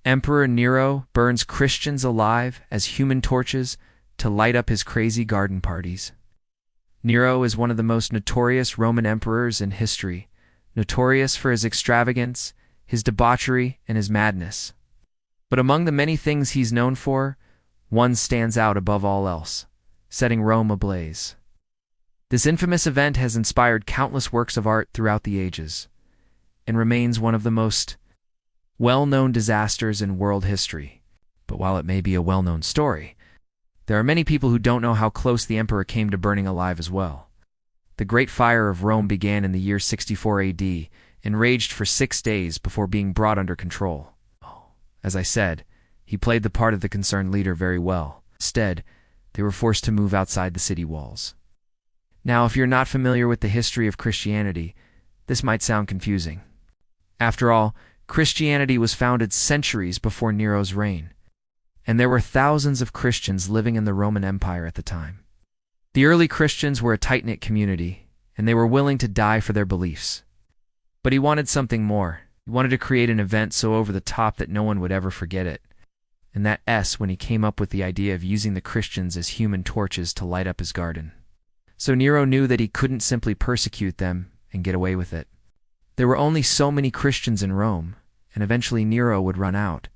Emperor Nero burns Christians alive as human torches to light up his crazy garden parties. Nero is one of the most notorious Roman emperors in history, notorious for his extravagance, his debauchery, and his madness. But among the many things he's known for, one stands out above all else: setting Rome ablaze. This infamous event has inspired countless works of art throughout the ages, and remains one of the most well-known disasters in world history. But while it may be a well-known story, there are many people who don't know how close the emperor came to burning alive as well. The Great Fire of Rome began in the year 64 AD and raged for 6 days before being brought under control. As I said, he played the part of the concerned leader very well. Instead, they were forced to move outside the city walls. Now, if you're not familiar with the history of Christianity, this might sound confusing. After all, Christianity was founded centuries before Nero's reign, and there were thousands of Christians living in the Roman Empire at the time. The early Christians were a tight-knit community, and they were willing to die for their beliefs. But he wanted something more. He wanted to create an event so over the top that no one would ever forget it. And that S when he came up with the idea of using the Christians as human torches to light up his garden. So Nero knew that he couldn't simply persecute them and get away with it. There were only so many Christians in Rome, and eventually Nero would run out.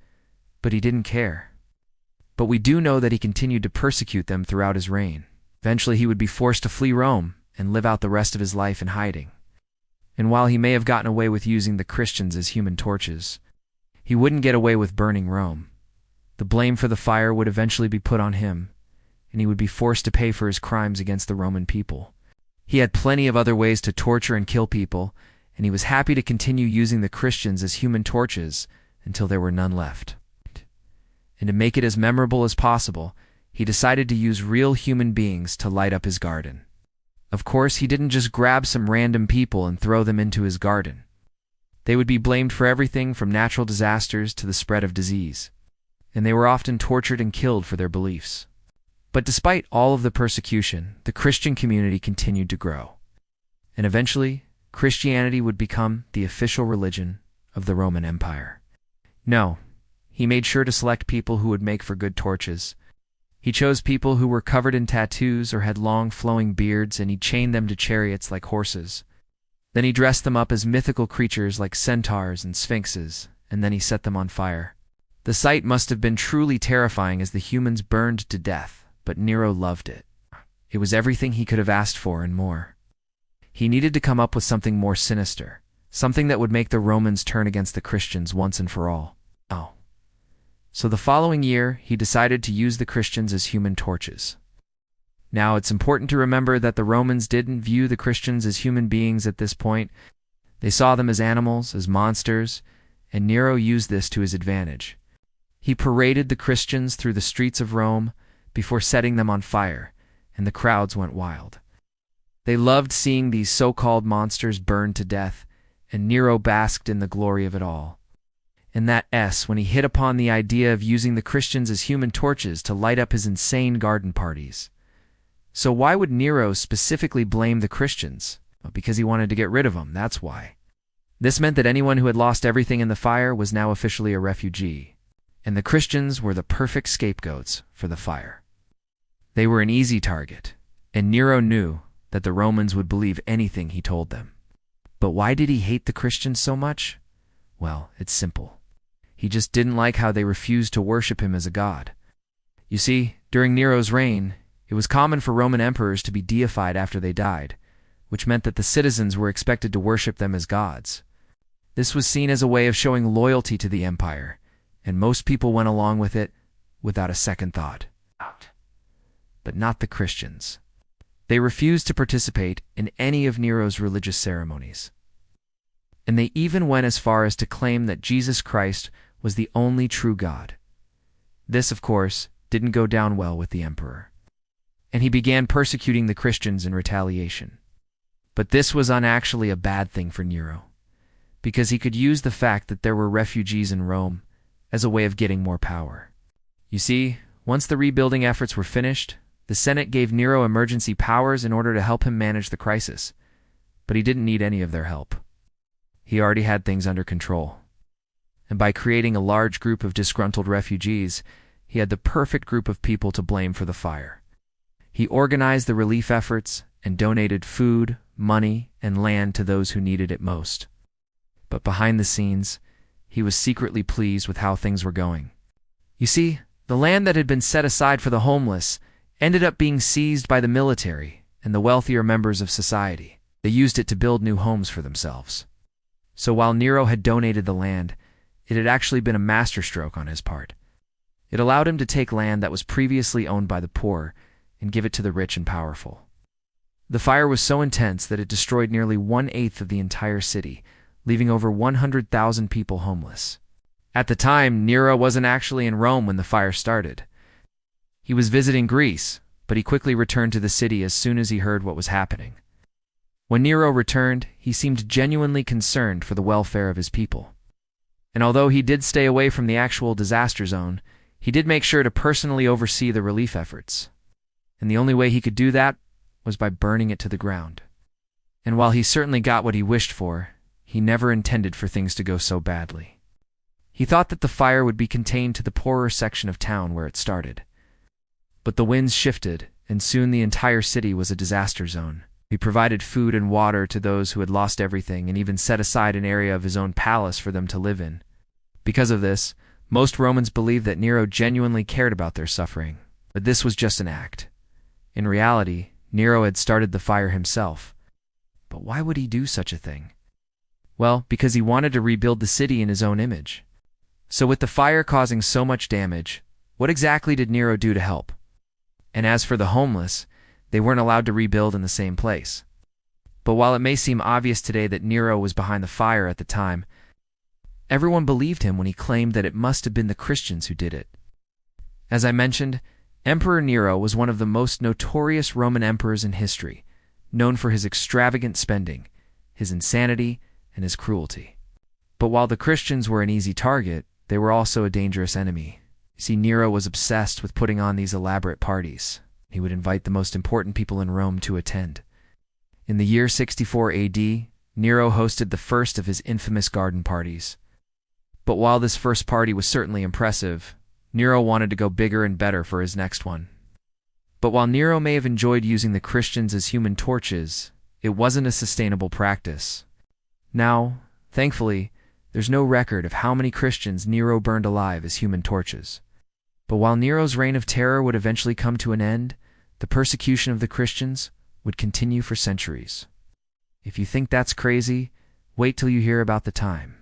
But he didn't care. But we do know that he continued to persecute them throughout his reign. Eventually he would be forced to flee Rome and live out the rest of his life in hiding. And while he may have gotten away with using the Christians as human torches, he wouldn't get away with burning Rome. The blame for the fire would eventually be put on him, and he would be forced to pay for his crimes against the Roman people. He had plenty of other ways to torture and kill people, and he was happy to continue using the Christians as human torches until there were none left. And to make it as memorable as possible, he decided to use real human beings to light up his garden. Of course, he didn't just grab some random people and throw them into his garden. They would be blamed for everything from natural disasters to the spread of disease, and they were often tortured and killed for their beliefs. But despite all of the persecution, the Christian community continued to grow. And eventually, Christianity would become the official religion of the Roman Empire. No, he made sure to select people who would make for good torches. He chose people who were covered in tattoos or had long flowing beards, and he chained them to chariots like horses. Then he dressed them up as mythical creatures like centaurs and sphinxes, and then he set them on fire. The sight must have been truly terrifying as the humans burned to death, but Nero loved it. It was everything he could have asked for and more. He needed to come up with something more sinister, something that would make the Romans turn against the Christians once and for all. So the following year, he decided to use the Christians as human torches. Now, it's important to remember that the Romans didn't view the Christians as human beings at this point. They saw them as animals, as monsters, and Nero used this to his advantage. He paraded the Christians through the streets of Rome before setting them on fire, and the crowds went wild. They loved seeing these so-called monsters burned to death, and Nero basked in the glory of it all. And that S when he hit upon the idea of using the Christians as human torches to light up his insane garden parties. So why would Nero specifically blame the Christians? Well, because he wanted to get rid of them, that's why. This meant that anyone who had lost everything in the fire was now officially a refugee, and the Christians were the perfect scapegoats for the fire. They were an easy target, and Nero knew that the Romans would believe anything he told them. But why did he hate the Christians so much? Well, it's simple. He just didn't like how they refused to worship him as a god. You see, during Nero's reign, it was common for Roman emperors to be deified after they died, which meant that the citizens were expected to worship them as gods. This was seen as a way of showing loyalty to the empire, and most people went along with it without a second thought. But not the Christians. They refused to participate in any of Nero's religious ceremonies. And they even went as far as to claim that Jesus Christ was the only true God. This, of course, didn't go down well with the emperor, and he began persecuting the Christians in retaliation. But this was actually a bad thing for Nero, because he could use the fact that there were refugees in Rome as a way of getting more power. You see, once the rebuilding efforts were finished, the Senate gave Nero emergency powers in order to help him manage the crisis, but he didn't need any of their help. He already had things under control. and by creating a large group of disgruntled refugees, he had the perfect group of people to blame for the fire. He organized the relief efforts and donated food, money, and land to those who needed it most. But behind the scenes, he was secretly pleased with how things were going. You see, the land that had been set aside for the homeless ended up being seized by the military and the wealthier members of society. They used it to build new homes for themselves. So while Nero had donated the land, it had actually been a masterstroke on his part. It allowed him to take land that was previously owned by the poor and give it to the rich and powerful. The fire was so intense that it destroyed nearly 1/8 of the entire city, leaving over 100,000 people homeless. At the time, Nero wasn't actually in Rome when the fire started. He was visiting Greece, but he quickly returned to the city as soon as he heard what was happening. When Nero returned, he seemed genuinely concerned for the welfare of his people. And although he did stay away from the actual disaster zone, he did make sure to personally oversee the relief efforts. And the only way he could do that was by burning it to the ground. And while he certainly got what he wished for, he never intended for things to go so badly. He thought that the fire would be contained to the poorer section of town where it started. But the winds shifted, and soon the entire city was a disaster zone. He provided food and water to those who had lost everything and even set aside an area of his own palace for them to live in. Because of this, most Romans believed that Nero genuinely cared about their suffering. But this was just an act. In reality, Nero had started the fire himself. But why would he do such a thing? Well, because he wanted to rebuild the city in his own image. So with the fire causing so much damage, what exactly did Nero do to help? And as for the homeless, they weren't allowed to rebuild in the same place. But while it may seem obvious today that Nero was behind the fire at the time, everyone believed him when he claimed that it must have been the Christians who did it. As I mentioned, Emperor Nero was one of the most notorious Roman emperors in history, known for his extravagant spending, his insanity, and his cruelty. But while the Christians were an easy target, they were also a dangerous enemy. You see, Nero was obsessed with putting on these elaborate parties. He would invite the most important people in Rome to attend. In the year 64 AD, Nero hosted the first of his infamous garden parties. But while this first party was certainly impressive, Nero wanted to go bigger and better for his next one. But while Nero may have enjoyed using the Christians as human torches, it wasn't a sustainable practice. Now, thankfully, there's no record of how many Christians Nero burned alive as human torches. But while Nero's reign of terror would eventually come to an end, the persecution of the Christians would continue for centuries. If you think that's crazy, wait till you hear about the time.